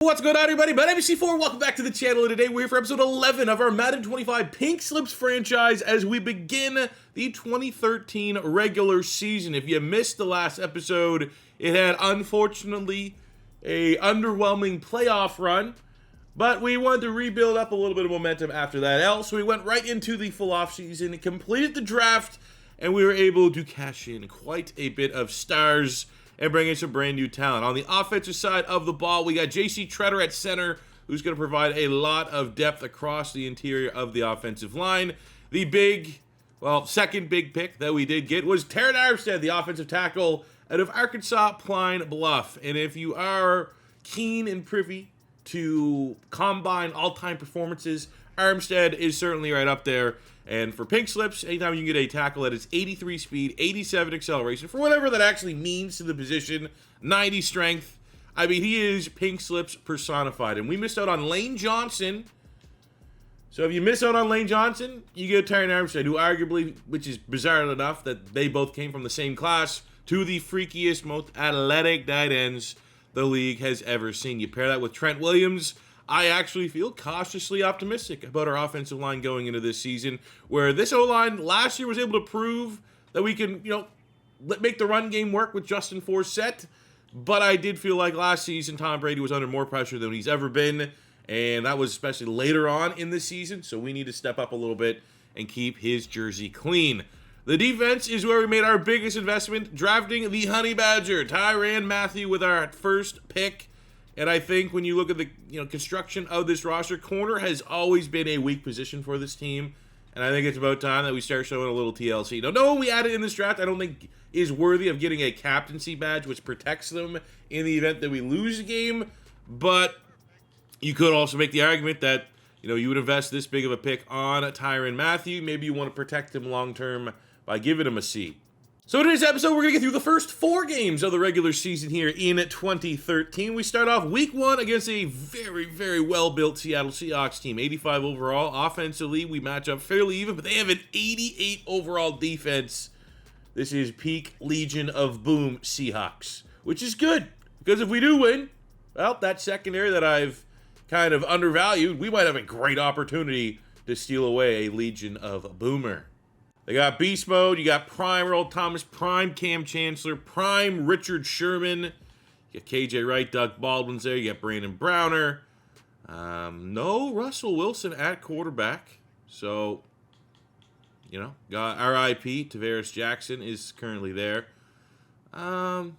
What's going on, everybody? My name is C4. Welcome back to the channel. And today we're here for episode 11 of our Madden 25 Pink Slips franchise as we begin the 2013 regular season. If you missed the last episode, it had unfortunately a underwhelming playoff run, but we wanted to rebuild up a little bit of momentum after that L, so we went right into the full offseason, completed the draft, and we were able to cash in quite a bit of stars and bring in some brand new talent. On the offensive side of the ball, we got J.C. Treader at center, who's going to provide a lot of depth across the interior of the offensive line. The second big pick that we did get was Terran Armstead, the offensive tackle out of Arkansas Pine Bluff. And if you are keen and privy to combine all-time performances, Armstead is certainly right up there. And for pink slips, anytime you can get a tackle that is 83 speed, 87 acceleration, for whatever that actually means to the position, 90 strength, I mean, he is pink slips personified. And we missed out on Lane Johnson. So if you miss out on Lane Johnson, you get Terran Armstead, who arguably, which is bizarre enough that they both came from the same class, to the freakiest, most athletic tight ends the league has ever seen. You pair that with Trent Williams, I actually feel cautiously optimistic about our offensive line going into this season, where this O-line last year was able to prove that we can, make the run game work with Justin Forsett. But I did feel like last season Tom Brady was under more pressure than he's ever been, and that was especially later on in the season, so we need to step up a little bit and keep his jersey clean. The defense is where we made our biggest investment, drafting the Honey Badger, Tyrann Mathieu, with our first pick. And I think when you look at the construction of this roster, corner has always been a weak position for this team. And I think it's about time that we start showing a little TLC. Now, no one we added in this draft I don't think is worthy of getting a captaincy badge, which protects them in the event that we lose a game. But you could also make the argument that you would invest this big of a pick on Tyrann Mathieu. Maybe you want to protect him long-term by giving him a C. So in today's episode, we're going to get through the first 4 games of the regular season here in 2013. We start off week 1 against a very, very well-built Seattle Seahawks team. 85 overall. Offensively, we match up fairly even, but they have an 88 overall defense. This is peak Legion of Boom Seahawks, which is good, because if we do win, well, that secondary that I've kind of undervalued, we might have a great opportunity to steal away a Legion of Boomer. They got Beast Mode, you got Prime Earl Thomas, Prime Cam Chancellor, Prime Richard Sherman, you got KJ Wright, Doug Baldwin's there, you got Brandon Browner. No Russell Wilson at quarterback, so, got RIP, Tavares Jackson is currently there. I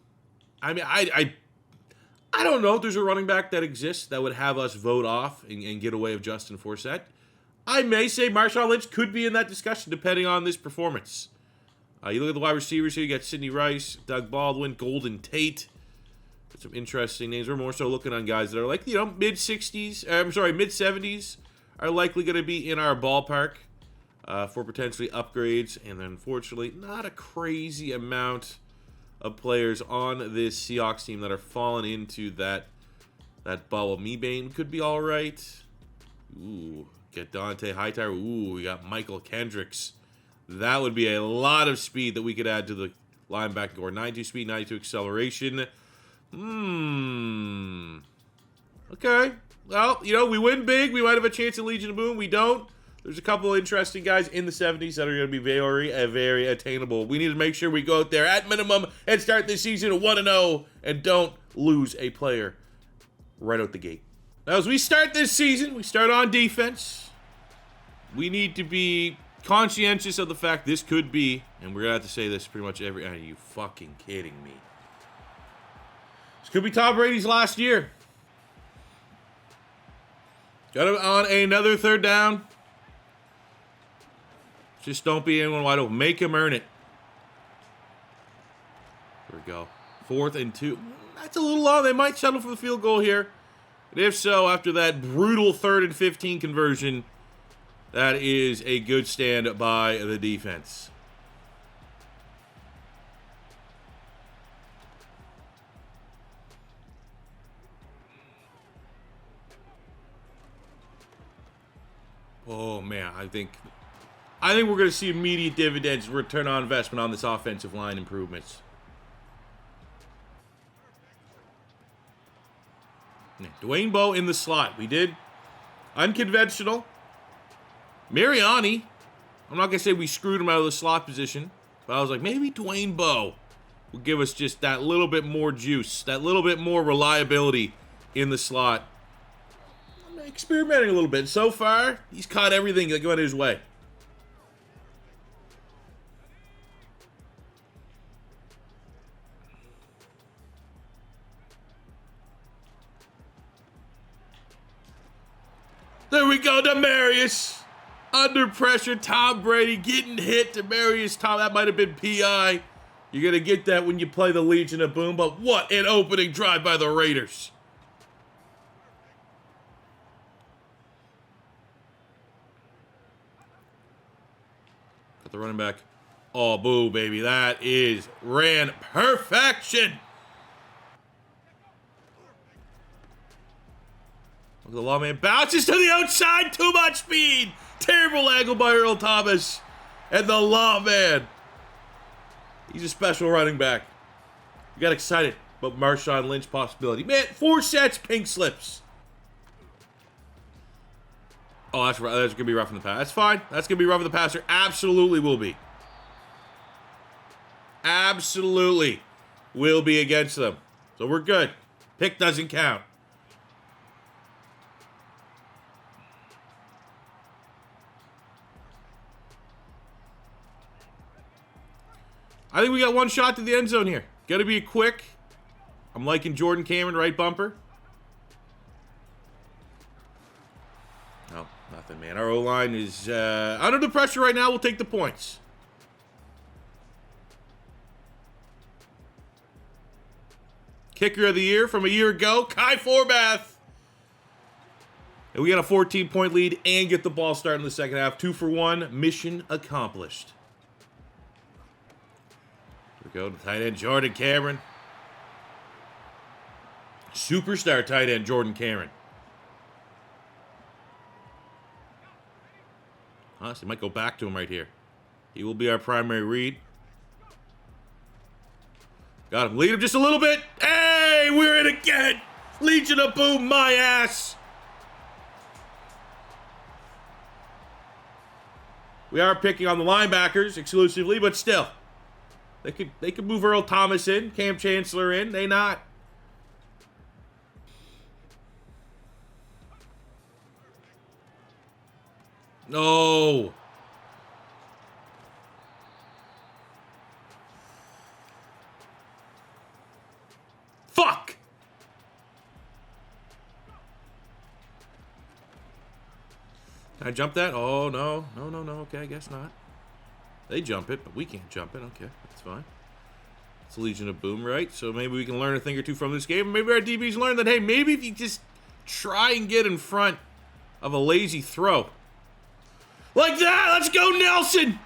don't know if there's a running back that exists that would have us vote off and get away with Justin Forsett. I may say Marshawn Lynch could be in that discussion depending on this performance. You look at the wide receivers here, you got Sidney Rice, Doug Baldwin, Golden Tate. Some interesting names. We're more so looking on guys that are like, mid-70s are likely going to be in our ballpark for potentially upgrades. And then, unfortunately, not a crazy amount of players on this Seahawks team that are falling into that bubble. Mebane could be all right. Ooh. Get Dante Hightower. Ooh, we got Michael Kendricks. That would be a lot of speed that we could add to the linebacker core. 92 speed, 92 acceleration. Okay. Well, we win big. We might have a chance at Legion of Boom. We don't. There's a couple of interesting guys in the 70s that are going to be very, very attainable. We need to make sure we go out there at minimum and start this season 1-0 and don't lose a player right out the gate. Now, as we start this season, we start on defense. We need to be conscientious of the fact this could be, and we're going to have to say this pretty much are you fucking kidding me? This could be Tom Brady's last year. Got him on another third down. Just don't be anyone wide open. Make him earn it. There we go. 4th and 2. That's a little long. They might settle for the field goal here. And if so, after that brutal 3rd and 15 conversion, that is a good stand by the defense. Oh, man, I think we're going to see immediate dividends, return on investment on this offensive line improvements. Dwayne Bowe in the slot. We did unconventional. Mariani. I'm not going to say we screwed him out of the slot position, but I was like, maybe Dwayne Bowe will give us just that little bit more juice, that little bit more reliability in the slot. I'm experimenting a little bit. So far, he's caught everything that went his way. There we go, Demarius. Under pressure, Tom Brady getting hit. Demarius Tom, that might have been PI. You're going to get that when you play the Legion of Boom, but what an opening drive by the Raiders. Got the running back. Oh, boo, baby. That is ran perfection. The lawman bounces to the outside. Too much speed. Terrible angle by Earl Thomas. And the lawman. He's a special running back. We got excited about Marshawn Lynch possibility. Man, 4 sets, pink slips. Oh, that's going to be rough in the pass. That's fine. That's going to be rough in the passer. Absolutely will be. Absolutely will be against them. So we're good. Pick doesn't count. I think we got one shot to the end zone here. Got to be quick. I'm liking Jordan Cameron, right bumper. No, nothing, man. Our O-line is under the pressure right now. We'll take the points. Kicker of the year from a year ago, Kai Forbath. And we got a 14-point lead and get the ball started in the second half. 2 for 1. Mission accomplished. We go to tight end Jordan Cameron. Superstar tight end Jordan Cameron. Honestly, might go back to him right here. He will be our primary read. Got him. Lead him just a little bit. Hey, we're in again. Legion of Boom, my ass. We are picking on the linebackers exclusively, but still. They could move Earl Thomas in, Cam Chancellor in. They not. No. Fuck. Can I jump that? Oh, no. No. Okay, I guess not. They jump it, but we can't jump it. Okay, that's fine. It's Legion of Boom, right? So maybe we can learn a thing or two from this game. Maybe our DBs learn that, hey, maybe if you just try and get in front of a lazy throw. Like that! Let's go, Nelson!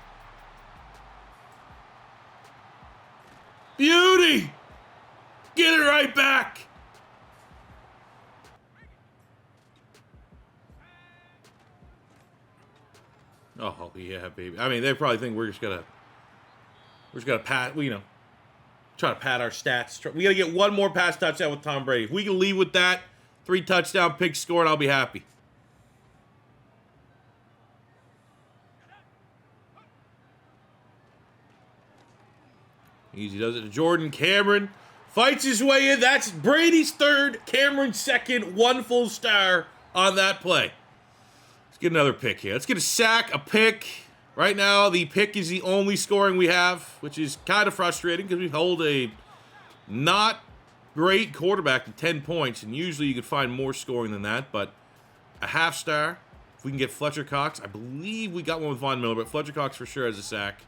Beauty! Get it right back! Oh, yeah, baby. I mean, they probably think we're just gonna pat, try to pad our stats. We gotta get one more pass touchdown with Tom Brady. If we can lead with that, 3 touchdown picks scored, I'll be happy. Easy does it to Jordan Cameron. Fights his way in. That's Brady's 3rd, Cameron's 2nd, 1 full star on that play. Let's get another pick here. Let's get a sack, a pick. Right now, the pick is the only scoring we have, which is kind of frustrating because we hold a not great quarterback to 10 points, and usually you could find more scoring than that, but a half star. If we can get Fletcher Cox, I believe we got one with Von Miller, but Fletcher Cox for sure has a sack.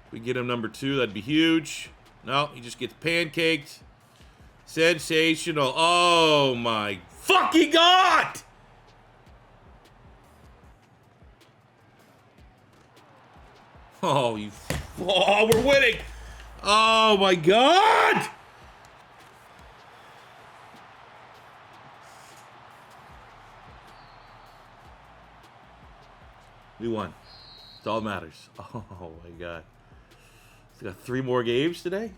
If we get him number 2, that'd be huge. No, he just gets pancaked. Sensational. Oh, my fucking God! Oh, we're winning. Oh, my God. We won. That's all that matters. Oh, my God. We got 3 more games today?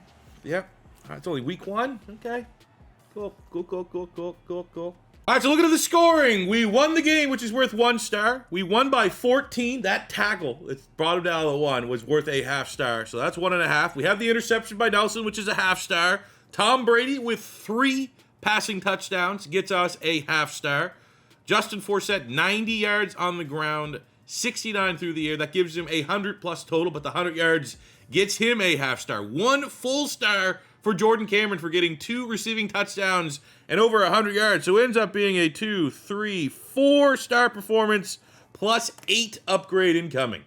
Yep. It's only week 1? Okay. Cool. All right, so looking at the scoring. We won the game, which is worth 1 star. We won by 14. That tackle, it brought him down to 1, was worth a half star. So that's 1.5. We have the interception by Nelson, which is a half star. Tom Brady with 3 passing touchdowns gets us a half star. Justin Forsett, 90 yards on the ground, 69 through the air. That gives him a 100+ total, but the 100 yards gets him a half star. 1 full star for Jordan Cameron for getting 2 receiving touchdowns and over 100 yards. So it ends up being a 2, 3, 4 star performance plus 8 upgrade incoming.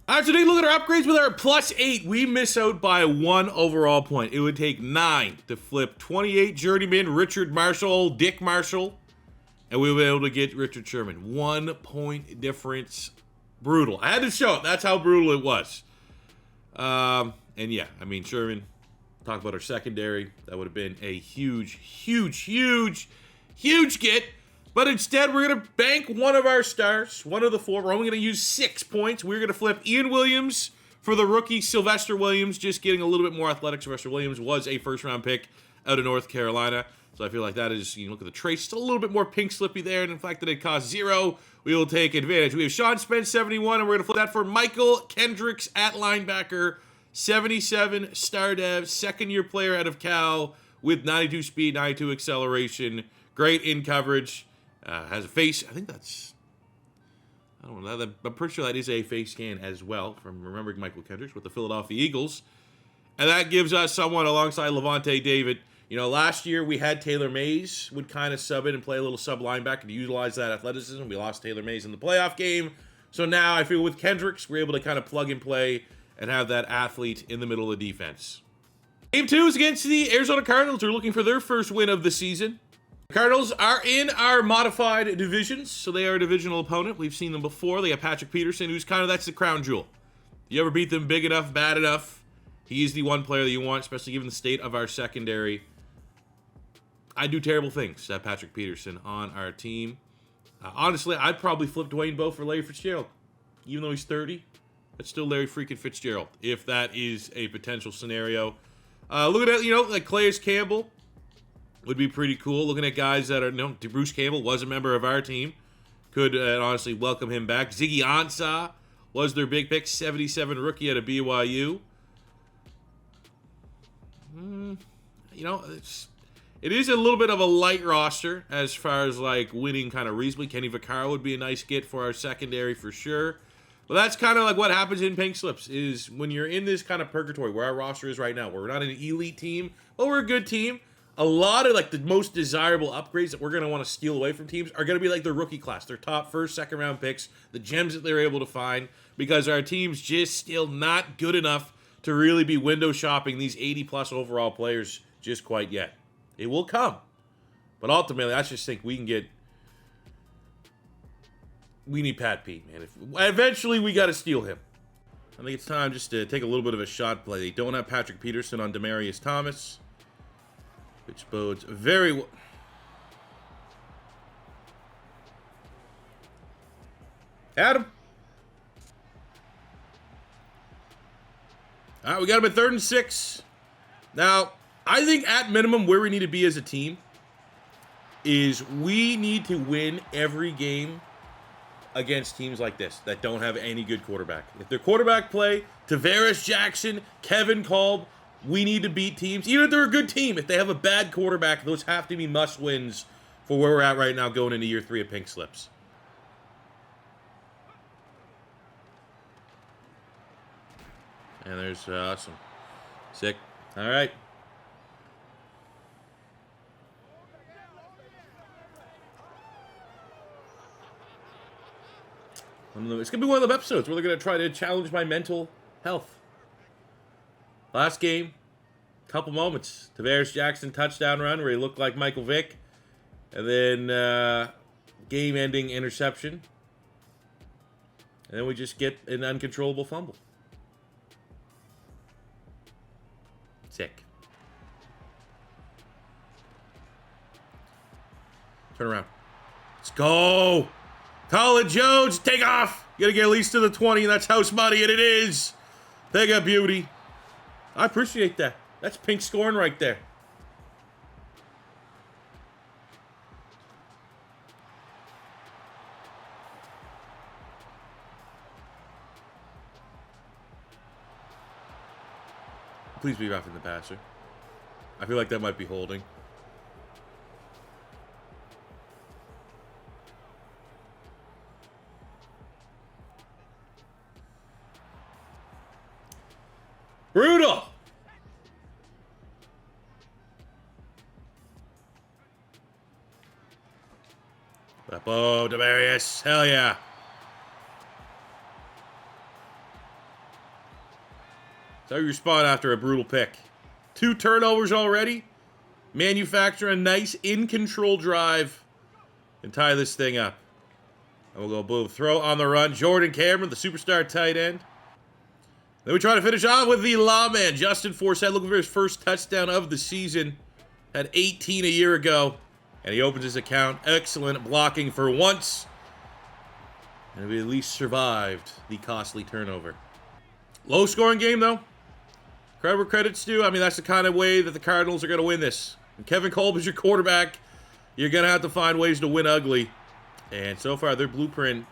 All right, so take a look at our upgrades. With our plus 8, we miss out by 1 overall point. It would take 9 to flip 28 journeyman Richard Marshall, Dick Marshall, and we were able to get Richard Sherman. 1 point difference. Brutal. I had to show it. That's how brutal it was. And yeah, I mean, Sherman, talk about our secondary. That would have been a huge get. But instead, we're going to bank 1 of our stars, 1 of the 4. We're only going to use 6 points. We're going to flip Ian Williams for the rookie Sylvester Williams, just getting a little bit more athletic. Sylvester Williams was a first-round pick out of North Carolina. So I feel like that is, you look at the trace, it's a little bit more pink slippy there. And in fact that it costs 0, we will take advantage. We have Sean Spence, 71, and we're going to flip that for Michael Kendricks at linebacker, 77 star dev, second-year player out of Cal with 92 speed, 92 acceleration, great in coverage, has a face. I think that's, I don't know, I'm pretty sure that is a face scan as well from remembering Michael Kendricks with the Philadelphia Eagles. And that gives us someone alongside Levante David. You know, last year we had Taylor Mays would kind of sub in and play a little sub linebacker to utilize that athleticism. We lost Taylor Mays in the playoff game. So now I feel with Kendricks, we're able to kind of plug and play and have that athlete in the middle of the defense. Game 2 is against the Arizona Cardinals, who are looking for their first win of the season. The Cardinals are in our modified divisions, so they are a divisional opponent. We've seen them before. They have Patrick Peterson, who's kind of, that's the crown jewel. You ever beat them big enough, bad enough, he's the one player that you want, especially given the state of our secondary. I do terrible things to have Patrick Peterson on our team. Honestly, I'd probably flip Dwayne Bowe for Larry Fitzgerald. Even though he's 30, that's still Larry freaking Fitzgerald, if that is a potential scenario. Looking at, you know, like Calais Campbell would be pretty cool. Looking at guys that are, you know, Bruce Campbell was a member of our team. Could honestly welcome him back. Ziggy Ansah was their big pick, 77 rookie out of BYU. You know, it is a little bit of a light roster as far as like winning kind of reasonably. Kenny Vaccaro would be a nice get for our secondary for sure. But that's kind of like what happens in pink slips is when you're in this kind of purgatory where our roster is right now, where we're not an elite team, but we're a good team. A lot of like the most desirable upgrades that we're going to want to steal away from teams are going to be like their rookie class, their top first, second round picks, the gems that they're able to find, because our team's just still not good enough to really be window shopping these 80+ overall players just quite yet. It will come. But ultimately, I just think we need Pat Pete, man. Eventually, we got to steal him. I think it's time just to take a little bit of a shot play. They don't have Patrick Peterson on Demaryius Thomas, which bodes very well. Adam. All right, we got him at 3rd and 6. Now, I think at minimum where we need to be as a team is we need to win every game against teams like this that don't have any good quarterback. If their quarterback play, Tavares Jackson, Kevin Kolb, we need to beat teams. Even if they're a good team, if they have a bad quarterback, those have to be must-wins for where we're at right now going into year 3 of pink slips. And there's awesome. Sick. All right. It's going to be one of the episodes where they're going to try to challenge my mental health. Last game, couple moments. Tavares Jackson touchdown run where he looked like Michael Vick. And then game-ending interception. And then we just get an uncontrollable fumble. Sick. Turn around. Let's go. Colin Jones, take off. You got to get at least to the 20. That's house money, and it is. Take a beauty. I appreciate that. That's pink scoring right there. Please be roughing the passer. I feel like that might be holding. Brutal! Oh, Demarius. Hell yeah. So you respond after a brutal pick. 2 turnovers already. Manufacture a nice in-control drive and tie this thing up. And we'll go boom. Throw on the run. Jordan Cameron, the superstar tight end. Then we try to finish off with the lawman, Justin Forsett, looking for his first touchdown of the season. Had 18 a year ago. And he opens his account. Excellent blocking for once. And we at least survived the costly turnover. Low-scoring game, though. Credit where credit's due. I mean, that's the kind of way that the Cardinals are going to win this. When Kevin Kolb is your quarterback, you're going to have to find ways to win ugly. And so far, their blueprint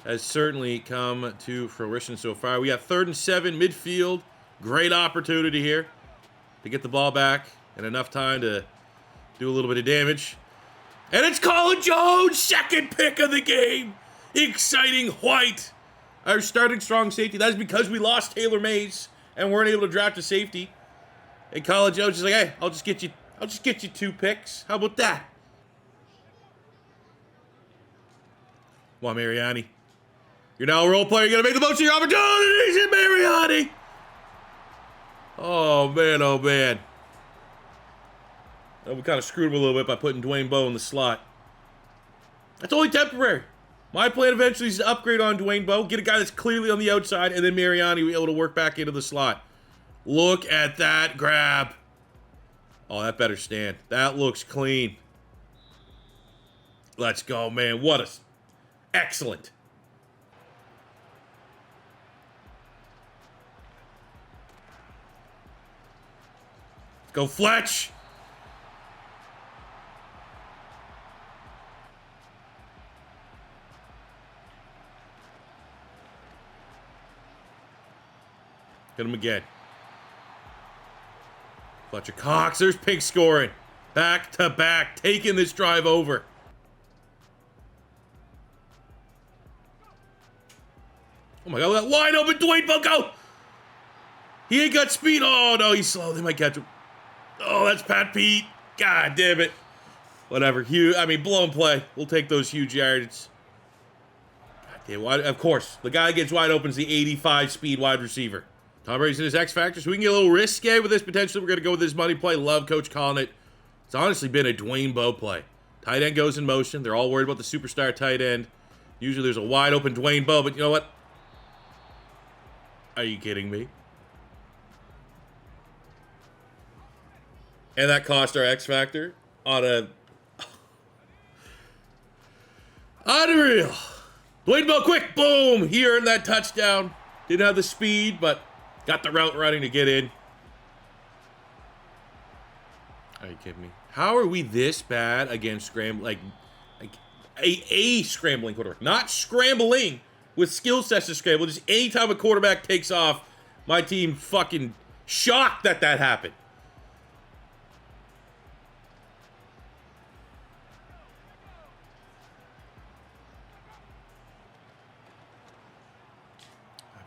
has certainly come to fruition so far. We got 3rd and 7, midfield. Great opportunity here to get the ball back and enough time to do a little bit of damage. And it's Colin Jones, second pick of the game. Exciting White, our starting strong safety. That is because we lost Taylor Mays and weren't able to draft a safety. And Colin Jones is like, hey, I'll just get you 2 picks. How about that? Come on, Mariani. You're now a role player. You're gonna make the most of your opportunities in Mariani. Oh man, oh man. We kind of screwed him a little bit by putting Dwayne Bowe in the slot. That's only temporary. My plan eventually is to upgrade on Dwayne Bowe, get a guy that's clearly on the outside, and then Mariani will be able to work back into the slot. Look at that grab. Oh, that better stand. That looks clean. Let's go, man. What a... Excellent. Go Fletch. Get him again. Fletcher Cox. There's Pink scoring. Back to back. Taking this drive over. Oh my God. Look at that wide open Dwayne Bowe. Go. He ain't got speed. Oh no, he's slow. They might catch him. Oh, that's Pat Pete. God damn it. Whatever. Huge. I mean, blown play. We'll take those huge yards. God damn. Of course. The guy gets wide open is the 85 speed wide receiver. Tom Brady's in his X Factor, so we can get a little risque with this potentially. We're going to go with this money play. Love Coach calling it. It's honestly been a Dwayne Bowe play. Tight end goes in motion. They're all worried about the superstar tight end. Usually there's a wide open Dwayne Bowe, but you know what? Are you kidding me? And that cost our X Factor on a... Unreal. Dwayne Bowe, quick, boom. He earned that touchdown. Didn't have the speed, but got the route running to get in. Are you kidding me? How are we this bad against scrambling? Like a scrambling quarterback. Not scrambling with skill sets to scramble. Just anytime a quarterback takes off, my team fucking shocked that happened.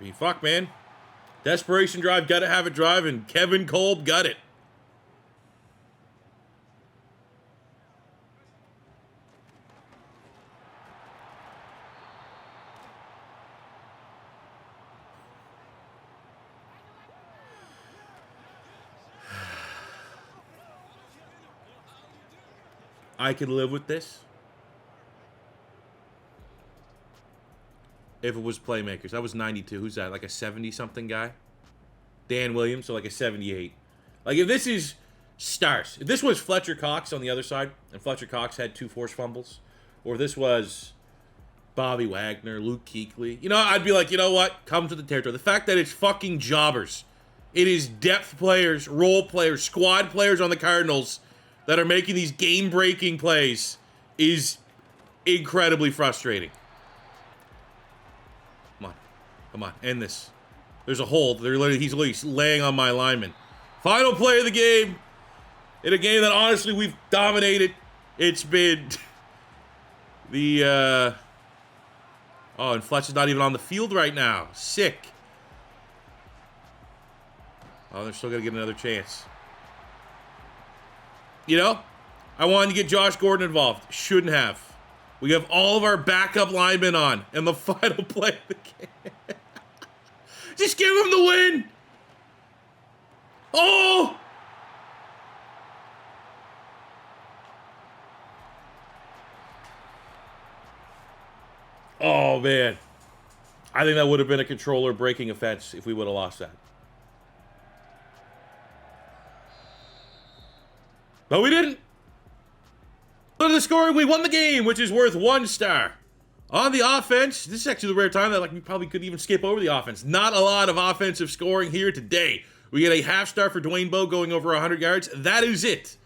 I mean, fuck, man. Desperation drive, gotta have it drive, and Kevin Kolb got it. I could live with this if it was playmakers. That was 92. Who's that? Like a 70-something guy? Dan Williams, so like a 78. Like, if this is stars, if this was Fletcher Cox on the other side, and Fletcher Cox had 2 forced fumbles, or this was Bobby Wagner, Luke Kuechly, you know, I'd be like, you know what? Come to the territory. The fact that it's fucking jobbers, it is depth players, role players, squad players on the Cardinals that are making these game-breaking plays is incredibly frustrating. Come on, end this. There's a hold. He's literally laying on my lineman. Final play of the game. In a game that, honestly, we've dominated. It's been the, oh, and Fletcher's not even on the field right now. Sick. Oh, they're still going to get another chance. You know, I wanted to get Josh Gordon involved. Shouldn't have. We have all of our backup linemen on in the final play of the game. Just give him the win. Oh! Oh, man. I think that would have been a controller breaking offense if we would have lost that. But we didn't. Look at the scoring. We won the game, which is worth 1 star. On the offense, this is actually the rare time that we probably could even skip over the offense. Not a lot of offensive scoring here today. We get a half star for Dwayne Bowe going over 100 yards. That is it.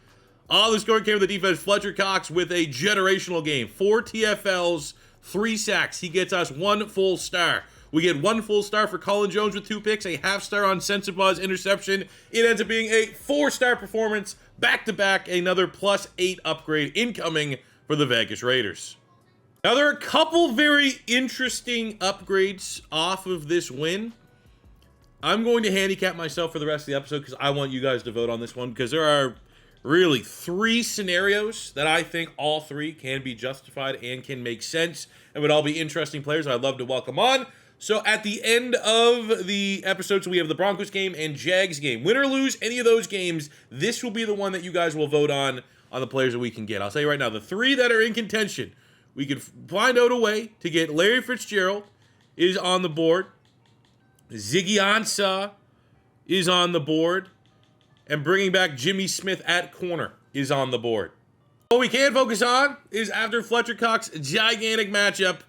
All the scoring came from the defense. Fletcher Cox with a generational game. 4 TFLs, 3 sacks. He gets us 1 full star. We get 1 full star for Colin Jones with 2 picks, a half star on Sensabaw's interception. It ends up being a 4-star performance. Back-to-back, another +8 upgrade incoming for the Vegas Raiders. Now, there are a couple very interesting upgrades off of this win. I'm going to handicap myself for the rest of the episode because I want you guys to vote on this one, because there are really 3 scenarios that I think all 3 can be justified and can make sense and would all be interesting players I'd love to welcome on. So at the end of the episodes, we have the Broncos game and Jags game. Win or lose any of those games, this will be the one that you guys will vote on the players that we can get. I'll tell you right now, the 3 that are in contention, we could find out a way to get Larry Fitzgerald is on the board. Ziggy Ansah is on the board. And bringing back Jimmy Smith at corner is on the board. What we can focus on is after Fletcher Cox's gigantic matchup,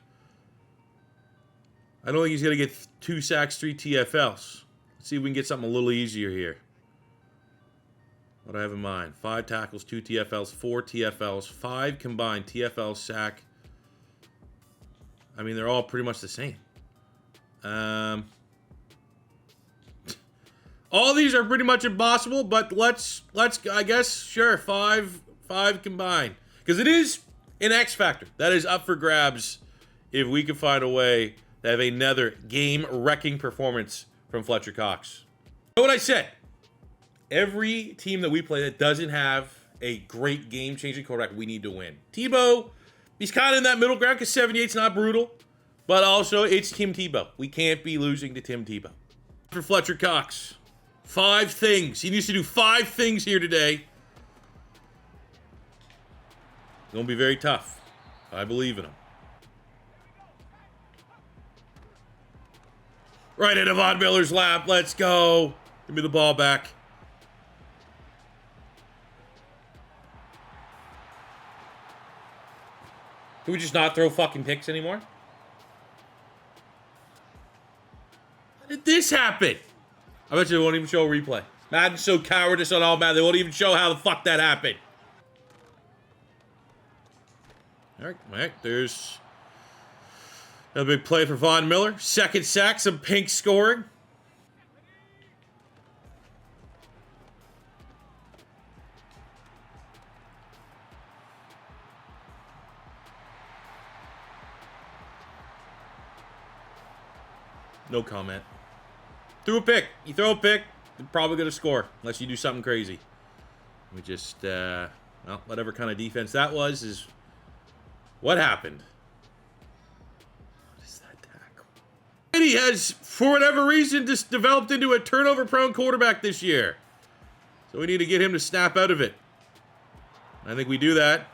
I don't think he's going to get 2 sacks, 3 TFLs. Let's see if we can get something a little easier here. What do I have in mind? 5 tackles, 2 TFLs, 4 TFLs, 5 combined TFL sack. I mean, they're all pretty much the same. All these are pretty much impossible, but let's I guess, sure, 5 combined. Because it is an X factor. That is up for grabs if we can find a way to have another game-wrecking performance from Fletcher Cox. You know what I said? Every team that we play that doesn't have a great game-changing quarterback, we need to win. Tebow, he's kind of in that middle ground because 78's not brutal, but also it's Tim Tebow. We can't be losing to Tim Tebow. For Fletcher Cox, 5 things. He needs to do 5 things here today. It's going to be very tough. I believe in him. Right into Von Miller's lap. Let's go. Give me the ball back. Can we just not throw fucking picks anymore? How did this happen? I bet you they won't even show a replay. Madden's so cowardice on all Madden, they won't even show how the fuck that happened. All right, there's another big play for Von Miller. 2nd sack, some pink scoring. No comment. Threw a pick. You throw a pick, you're probably going to score, unless you do something crazy. We just, well, whatever kind of defense that was is what happened. What is that tackle? Brady has, for whatever reason, just developed into a turnover-prone quarterback this year. So we need to get him to snap out of it. I think we do that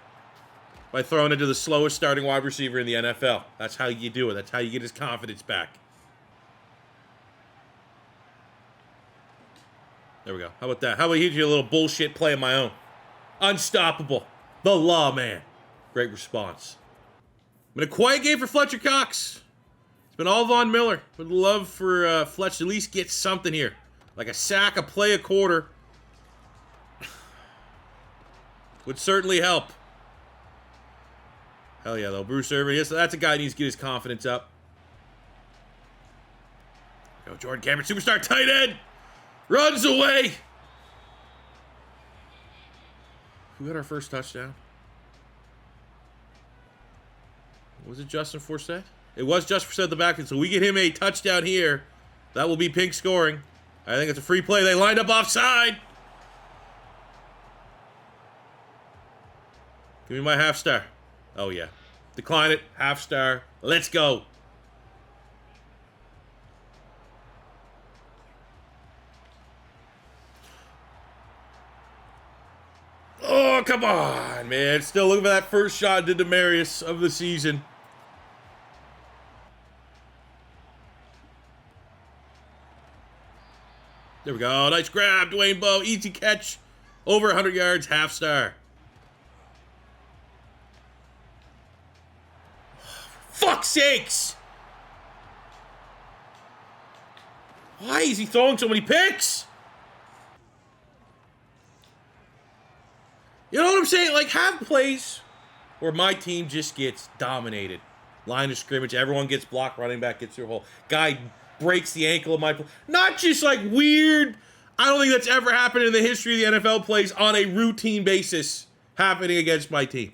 by throwing it to the slowest starting wide receiver in the NFL. That's how you do it. That's how you get his confidence back. There we go. How about that? How about he gives you a little bullshit play of my own? Unstoppable. The lawman. Great response. Been a quiet game for Fletcher Cox. It's been all Von Miller. Would love for Fletch to at least get something here. Like a sack, a play, a quarter. Would certainly help. Hell yeah, though. Bruce Irvin. Yes, that's a guy who needs to get his confidence up. Go, Jordan Cameron, superstar tight end. Runs away. Who got our first touchdown? Was it Justin Forsett? It was Justin Forsett at the back end, so we get him a touchdown here. That will be Pink scoring. I think it's a free play. They lined up offside. Give me my half star. Oh, yeah. Decline it. Half star. Let's go. Oh, come on, man. Still looking for that first shot to Demarius of the season. There we go. Nice grab, Dwayne Bowe. Easy catch. Over 100 yards. Half star. Fuck's sakes! Why is he throwing so many picks? You know what I'm saying? Like, have plays where my team just gets dominated. Line of scrimmage, everyone gets blocked, running back gets through a hole. Guy breaks the ankle of my play. Not just like weird. I don't think that's ever happened in the history of the NFL plays on a routine basis happening against my team.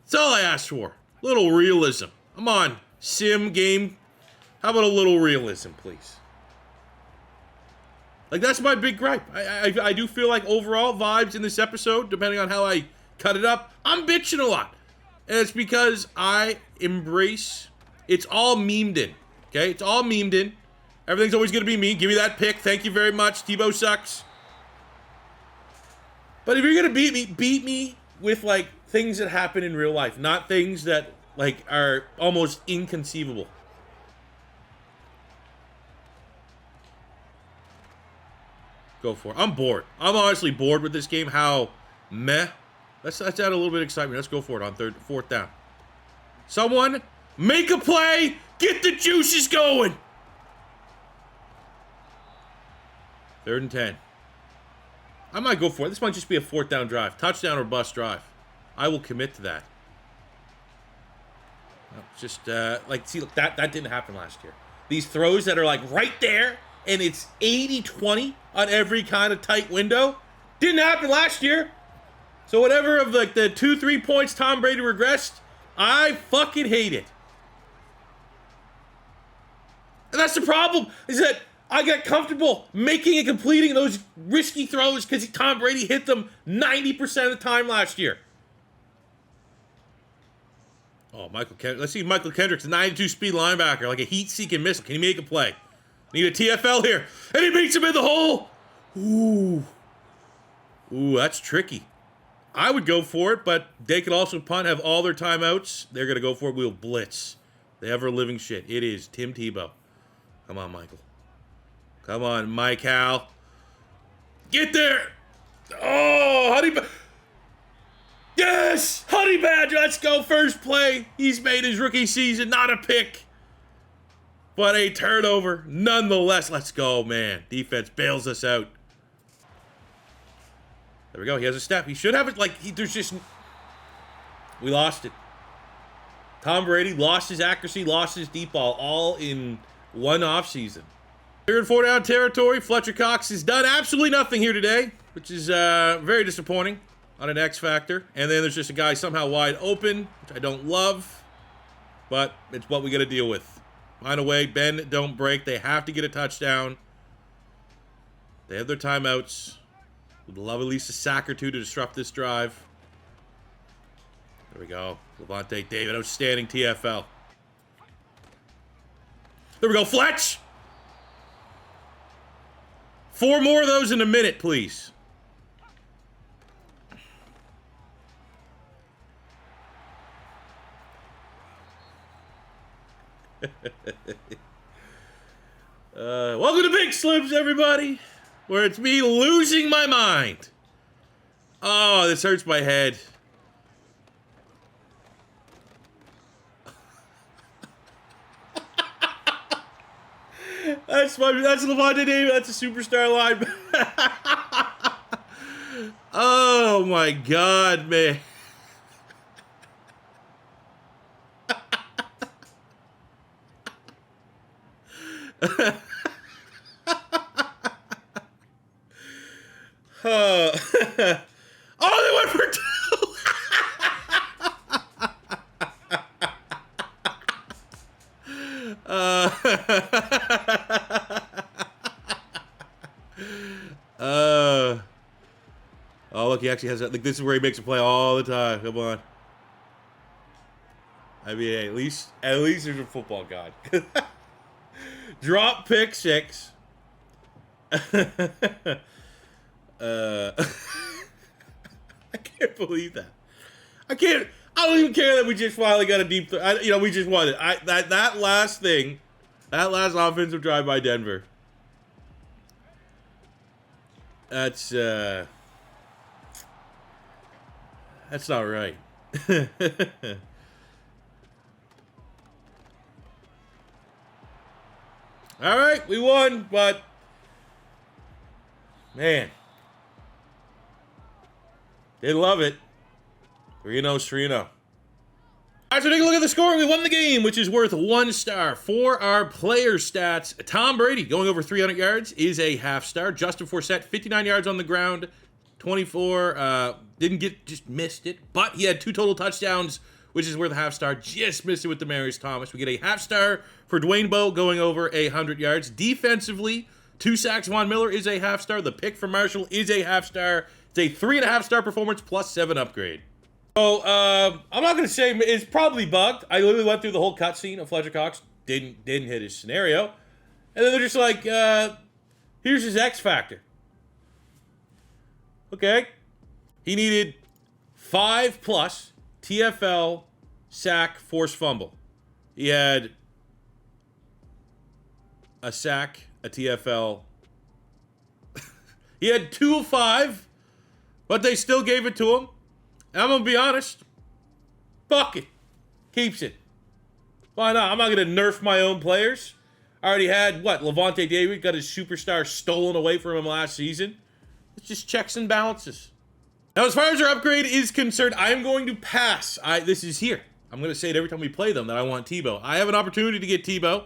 That's all I asked for. Little realism. Come on, sim game. How about a little realism, please? Like, that's my big gripe. I do feel like overall vibes in this episode, depending on how I cut it up, I'm bitching a lot. And it's because I embrace, it's all memed in, okay? It's all memed in. Everything's always going to be me. Give me that pick. Thank you very much. Tebow sucks. But if you're going to beat me with, like, things that happen in real life, not things that, like, are almost inconceivable. Go for it. I'm bored. I'm honestly bored with this game. How meh. Let's add a little bit of excitement. Let's go for it on fourth down. Someone make a play. Get the juices going. 3rd and 10. I might go for it. This might just be a 4th down drive. Touchdown or bust drive. I will commit to that. Just, like, see, look, that didn't happen last year. These throws that are, like, right there, and it's 80-20 on every kind of tight window. Didn't happen last year. So whatever of, like, the 2-3 points Tom Brady regressed, I fucking hate it. And that's the problem, is that I got comfortable making and completing those risky throws because Tom Brady hit them 90% of the time last year. Oh, Michael Kendrick. Let's see Michael Kendrick's 92 speed linebacker, like a heat-seeking missile. Can he make a play? Need a TFL here. And he beats him in the hole. Ooh. Ooh, that's tricky. I would go for it, but they could also punt, have all their timeouts. They're going to go for it. We'll blitz. The ever-living shit. It is Tim Tebow. Come on, Michael. Come on, Mike Hal. Get there. Oh, Honey Badger. Yes! Honey Badger, let's go. First play. He's made his rookie season. Not a pick, but a turnover. Nonetheless, let's go, man. Defense bails us out. There we go. He has a step. He should have it. Like, there's just... We lost it. Tom Brady lost his accuracy, lost his deep ball, all in one offseason. 3rd and 4 down territory. Fletcher Cox has done absolutely nothing here today, which is very disappointing on an X factor. And then there's just a guy somehow wide open, which I don't love, but it's what we got to deal with. Find a way. Bend, don't break. They have to get a touchdown. They have their timeouts. Would love at least a sack or two to disrupt this drive. There we go. Levante David, outstanding TFL. There we go, Fletch! 4 more of those in a minute, please. Welcome to Big Slips, everybody, where it's me losing my mind. Oh, this hurts my head. That's Levante David. That's a superstar line. Oh my God, man. Oh, there Oh, look, he actually has that. Like, this is where he makes a play all the time. Come on. I mean, hey, at least there's a football god. Drop pick 6. I can't believe that. I don't even care that we just finally got a deep. We just won it. That last thing, that last offensive drive by Denver. That's not right. All right, we won, but man, they love it. 3-0 is 3-0. All right, so take a look at the score. We won the game, which is worth 1 star. For our player stats, Tom Brady going over 300 yards is a half star. Justin Forsett, 59 yards on the ground, 24. Just missed it, but he had 2 total touchdowns, which is worth a half star. Just missed it with Demaryius Thomas. We get a half star for Dwayne Bowe going over 100 yards. Defensively, 2 sacks. Von Miller is a half star. The pick from Marshall is a half star. It's a 3.5 star performance plus 7 upgrade. So, I'm not going to say it's probably bugged. I literally went through the whole cutscene of Fletcher Cox. Didn't hit his scenario. And then they're just like, here's his X factor. Okay. He needed 5 plus TFL, sack, forced fumble. He had a sack, a TFL. He had 2 of 5, but they still gave it to him. And I'm going to be honest. Fuck it. Keeps it. Why not? I'm not going to nerf my own players. I already had, Levante David got his superstar stolen away from him last season. It's just checks and balances. Now, as far as our upgrade is concerned, I'm going to pass. This is here. I'm going to say it every time we play them that I want Tebow. I have an opportunity to get Tebow,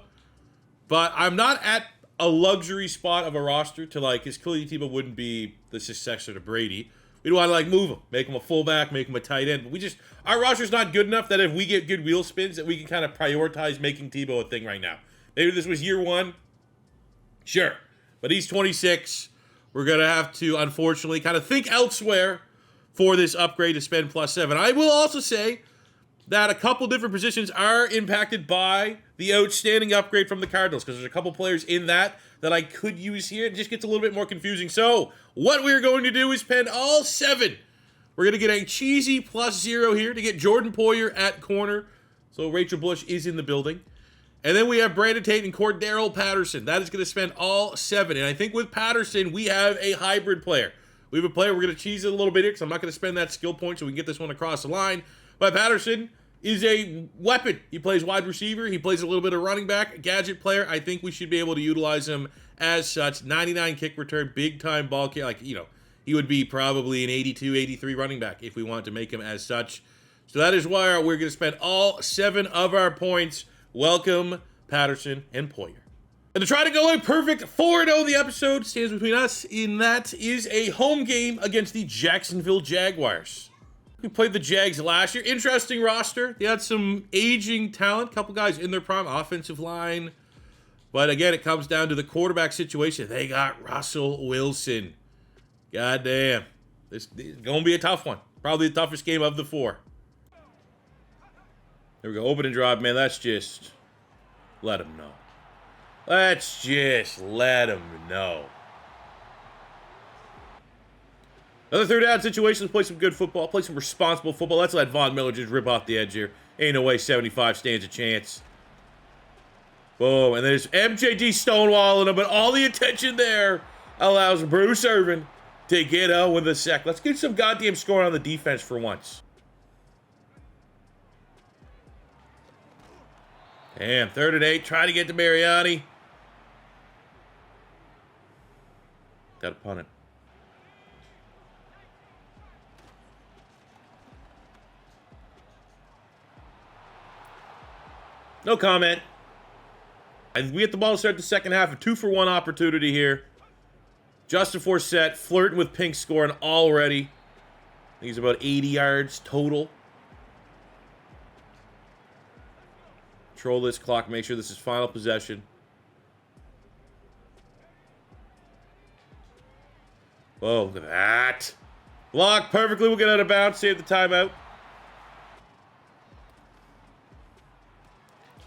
but I'm not at a luxury spot of a roster to, because clearly Tebow wouldn't be the successor to Brady. We don't want to, move him, make him a fullback, make him a tight end. But our roster's not good enough that if we get good wheel spins, that we can kind of prioritize making Tebow a thing right now. Maybe this was year 1. Sure. But he's 26. We're going to have to, unfortunately, kind of think elsewhere for this upgrade to spend plus 7. I will also say that a couple different positions are impacted by the outstanding upgrade from the Cardinals, because there's a couple players in that I could use here. It just gets a little bit more confusing. So what we're going to do is spend all 7. We're going to get a cheesy plus 0 here to get Jordan Poyer at corner. So Rachel Bush is in the building. And then we have Brandon Tate and Cordero Patterson. That is going to spend all 7. And I think with Patterson, we have a hybrid player. We have a player, we're going to cheese it a little bit here because I'm not going to spend that skill point so we can get this one across the line. But Patterson is a weapon. He plays wide receiver. He plays a little bit of running back. Gadget player. I think we should be able to utilize him as such. 99 kick return, big-time ball carrier. He would be probably an 82, 83 running back if we wanted to make him as such. So that is why we're going to spend all 7 of our points. Welcome, Patterson and Poyer. And to try to go a perfect 4-0, the episode stands between us, and that is a home game against the Jacksonville Jaguars. We played the Jags last year. Interesting roster. They had some aging talent. Couple guys in their prime. Offensive line. But again, it comes down to the quarterback situation. They got Russell Wilson. God damn. This is going to be a tough one. Probably the toughest game of the 4. There we go. Open and drive, man. Let's just let them know. Let's just let them know. Another 3rd down situation. Let's play some good football. Play some responsible football. Let's let Von Miller just rip off the edge here. Ain't no way 75 stands a chance. Boom. And there's MJD stonewalling him, but all the attention there allows Bruce Irvin to get out with a sack. Let's get some goddamn scoring on the defense for once. Damn, 3rd and 8. Try to get to Mariani. Got to punt it. No comment. And we get the ball to start the second half. A 2-for-1 opportunity here. Justin Forsett flirting with Pink scoring already. I think he's about 80 yards total. Control this clock. Make sure this is final possession. Oh, look at that. Block perfectly. We'll get out of bounds. Save the timeout.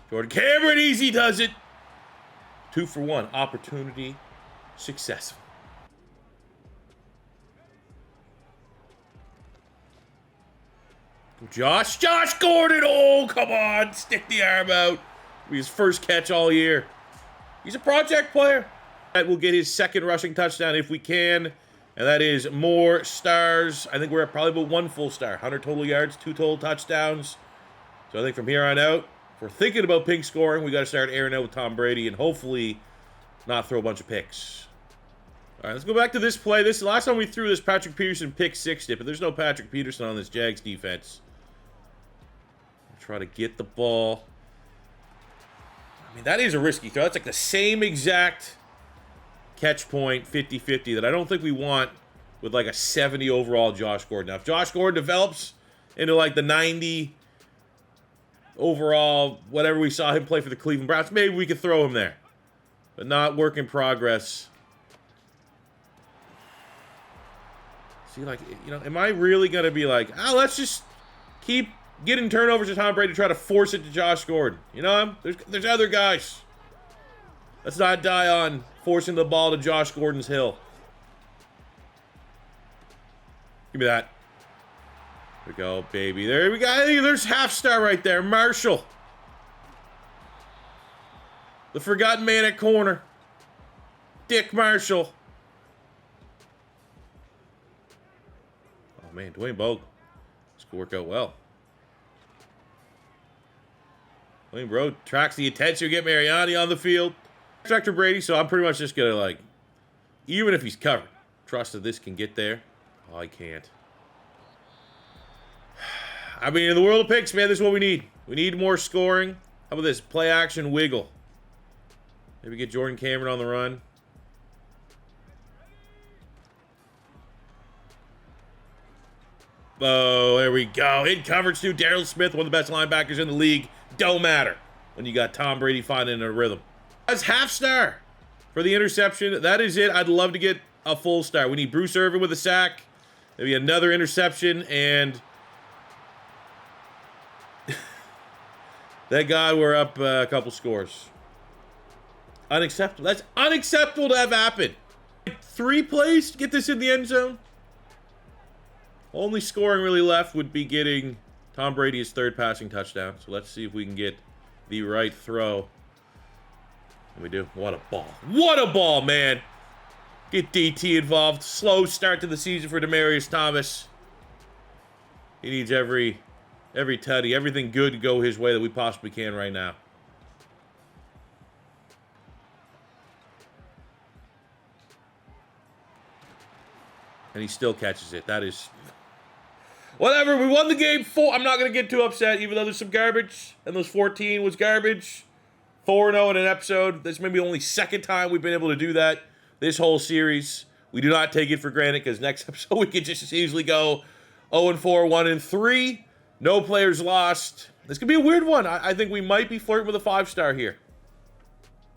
Jordan Cameron, easy does it. 2 for 1. Opportunity successful. Josh Gordon. Oh, come on. Stick the arm out. His first catch all year. He's a project player. That will get his second rushing touchdown if we can. And that is more stars. I think we're at probably about 1 full star. 100 total yards, 2 total touchdowns. So I think from here on out, if we're thinking about pink scoring, we got to start airing out with Tom Brady and hopefully not throw a bunch of picks. All right, let's go back to this play. This last time we threw this Patrick Peterson pick 6 but there's no Patrick Peterson on this Jags defense. Try to get the ball. I mean, that is a risky throw. That's like the same exact catch point, 50-50, that I don't think we want with like a 70 overall Josh Gordon. Now, if Josh Gordon develops into like the 90 overall, whatever we saw him play for the Cleveland Browns, maybe we could throw him there. But not work in progress. See, like, you know, am I really going to be like, oh, let's just keep getting turnovers to Tom Brady to try to force it to Josh Gordon? You know, there's other guys. Let's not die on forcing the ball to Josh Gordon's hill. Give me that. There we go, baby. There we go. Hey, there's half star right there. Marshall. The forgotten man at corner. Dick Marshall. Oh, man. Dwayne Bogue. This could work out well. Dwayne Bro tracks the attention. We get Mariani on the field. Dr. Brady, so I'm pretty much just going to, like, even if he's covered, trust that this can get there. Oh, I can't. I mean, in the world of picks, man, this is what we need. We need more scoring. How about this? Play action wiggle. Maybe get Jordan Cameron on the run. Oh, there we go. In coverage too. Darryl Smith, one of the best linebackers in the league. Don't matter when you got Tom Brady finding a rhythm. That's half star for the interception. That is it. I'd love to get a full star. We need Bruce Irvin with a sack. Maybe another interception, and thank God we're up a couple scores. Unacceptable. That's unacceptable to have happen. 3 plays to get this in the end zone. Only scoring really left would be getting Tom Brady his 3rd passing touchdown. So let's see if we can get the right throw. And we do. What a ball. What a ball, man. Get DT involved. Slow start to the season for Demaryius Thomas. He needs every tutty, everything good to go his way that we possibly can right now. And he still catches it. That is... whatever, we won the game 4. I'm not going to get too upset, even though there's some garbage. And those 14 was garbage. 4-0 in an episode. This may be the only second time we've been able to do that this whole series. We do not take it for granted, because next episode we could just as easily go 0-4, 1-3. No players lost. This could be a weird one. I think we might be flirting with a 5-star here.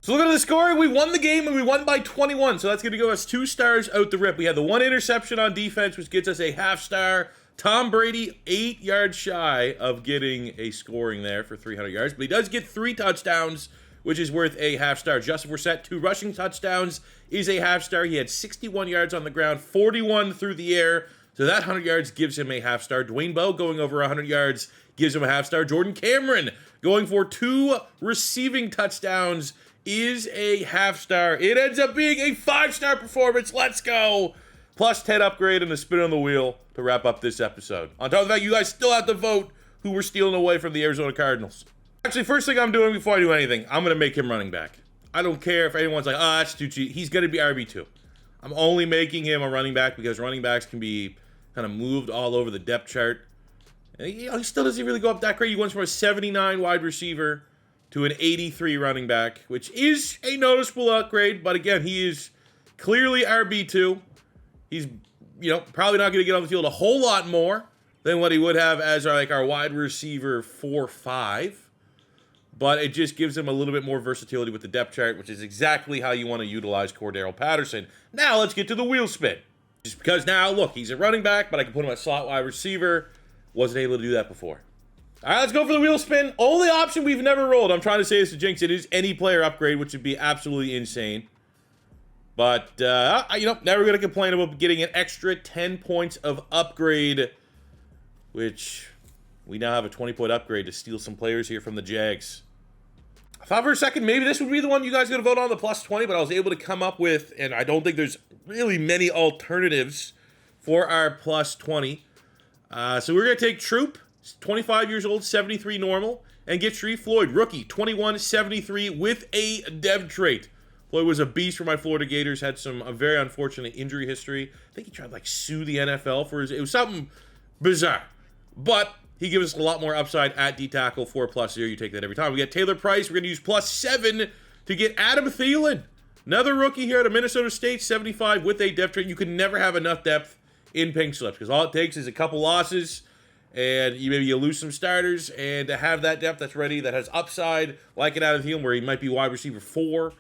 So look at the scoring. We won the game, and we won by 21. So that's going to give us 2 stars out the rip. We had the 1 interception on defense, which gets us a half star. Tom Brady, 8 yards shy of getting a scoring there for 300 yards. But he does get 3 touchdowns, which is worth a half star. Justin Forsett, 2 rushing touchdowns, is a half star. He had 61 yards on the ground, 41 through the air. So that 100 yards gives him a half star. Dwayne Bowe going over 100 yards gives him a half star. Jordan Cameron going for 2 receiving touchdowns is a half star. It ends up being a 5-star performance. Let's go. Plus 10 upgrade and a spin on the wheel to wrap up this episode. On top of that, you guys still have to vote who we're stealing away from the Arizona Cardinals. Actually, first thing I'm doing before I do anything, I'm going to make him running back. I don't care if anyone's like, oh, that's too cheap. He's going to be RB2. I'm only making him a running back because running backs can be kind of moved all over the depth chart. And he still doesn't really go up that great. He went from a 79 wide receiver to an 83 running back, which is a noticeable upgrade. But again, he is clearly RB2. He's, probably not going to get on the field a whole lot more than what he would have as our wide receiver 4-5. But it just gives him a little bit more versatility with the depth chart, which is exactly how you want to utilize Cordarrelle Patterson. Now let's get to the wheel spin. Just because now, look, he's a running back, but I can put him at slot wide receiver. Wasn't able to do that before. All right, let's go for the wheel spin. Only option we've never rolled. I'm trying to say this to jinx. It is any player upgrade, which would be absolutely insane. But, never going to complain about getting an extra 10 points of upgrade, which we now have a 20-point upgrade to steal some players here from the Jags. I thought for a second maybe this would be the one you guys going to vote on, the plus 20, but I was able to come up with, and I don't think there's really many alternatives for our plus 20. So we're going to take Troop, 25 years old, 73 normal, and get Sharif Floyd, rookie, 21, 73 with a dev trait. Floyd was a beast for my Florida Gators, had some a very unfortunate injury history. I think he tried to sue the NFL for it was something bizarre. But he gives us a lot more upside at D-tackle, 4+ here. You take that every time. We got Taylor Price. We're going to use +7 to get Adam Thielen. Another rookie here at Minnesota State, 75 with a depth trait. You can never have enough depth in pink slips because all it takes is a couple losses and maybe you lose some starters, and to have that depth that's ready, that has upside, like an Adam Thielen where he might be wide receiver 4.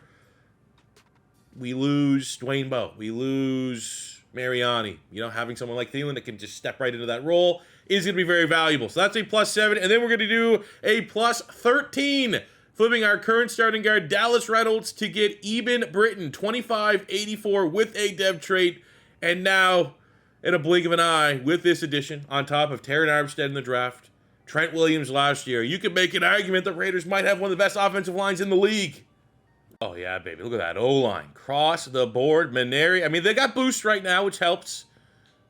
We lose Dwayne Bowe. We lose Mariani. Having someone like Thielen that can just step right into that role is going to be very valuable. So that's a +7. And then we're going to do a +13. Flipping our current starting guard, Dallas Reynolds, to get Eben Britton, 25, 84 with a dev trait. And now, in a blink of an eye, with this addition, on top of Terran Armstead in the draft, Trent Williams last year, you could make an argument the Raiders might have one of the best offensive lines in the league. Oh, yeah, baby. Look at that O-line. Cross the board. Maneri. I mean, they got boost right now, which helps.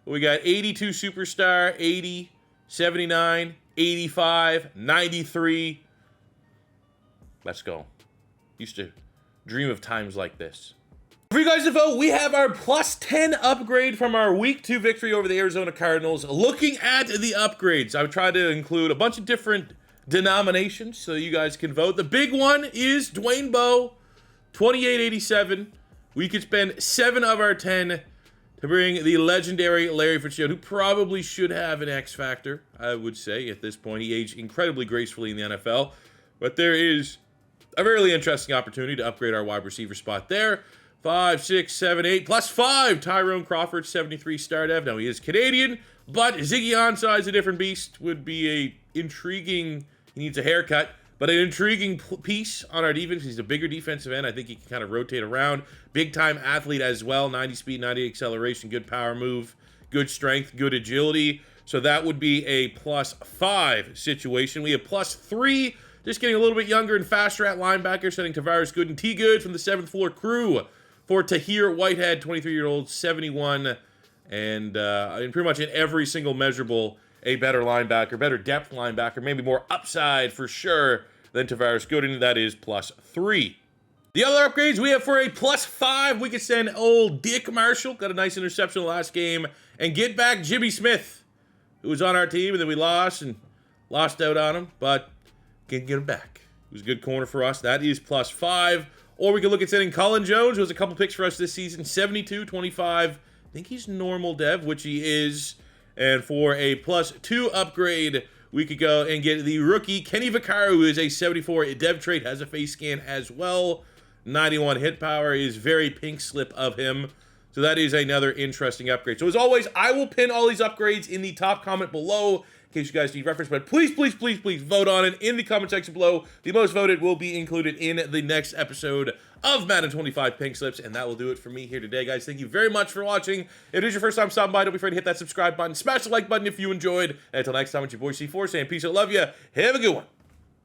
We got 82 superstar, 80, 79, 85, 93. Let's go. Used to dream of times like this. For you guys to vote, we have our +10 upgrade from our Week 2 victory over the Arizona Cardinals. Looking at the upgrades, I would try to include a bunch of different denominations so you guys can vote. The big one is Dwayne Bowe. 28.87. We could spend 7 of our 10 to bring the legendary Larry Fitzgerald, who probably should have an X factor, I would say, at this point. He aged incredibly gracefully in the NFL. But there is a really interesting opportunity to upgrade our wide receiver spot there. 5, 6, 7, 8, +5. Tyrone Crawford, 73 star dev. Now, he is Canadian, but Ziggy Ansah is a different beast. Would be a intriguing, he needs a haircut, but an intriguing piece on our defense. He's a bigger defensive end. I think he can kind of rotate around. Big-time athlete as well. 90 speed, 90 acceleration, good power move, good strength, good agility. So that would be a +5 situation. We have +3, just getting a little bit younger and faster at linebacker, sending Tavares Good and T. Good from the 7th floor crew for Tahir Whitehead, 23-year-old, 71. And pretty much in every single measurable, a better linebacker, better depth linebacker, maybe more upside for sure than Tavares Gooden. That is +3. The other upgrades we have for a +5, we could send old Dick Marshall, got a nice interception last game, and get back Jimmy Smith, who was on our team, and then we lost out on him, but can get him back. He was a good corner for us. That is +5. Or we could look at sending Colin Jones, who has a couple picks for us this season, 72, 25. I think he's normal dev, which he is. And for a +2 upgrade, we could go and get the rookie Kenny Vaccaro, who is a 74 dev trait, has a face scan as well. 91 hit power is very pink slip of him. So that is another interesting upgrade. So as always, I will pin all these upgrades in the top comment below in case you guys need reference. But please, please, please, please vote on it in the comment section below. The most voted will be included in the next episode of Madden 25 Pink Slips. And that will do it for me here today, guys. Thank you very much for watching. If it is your first time stopping by, don't be afraid to hit that subscribe button. Smash the like button if you enjoyed. And until next time, it's your boy C4 saying peace out, love ya. Have a good one.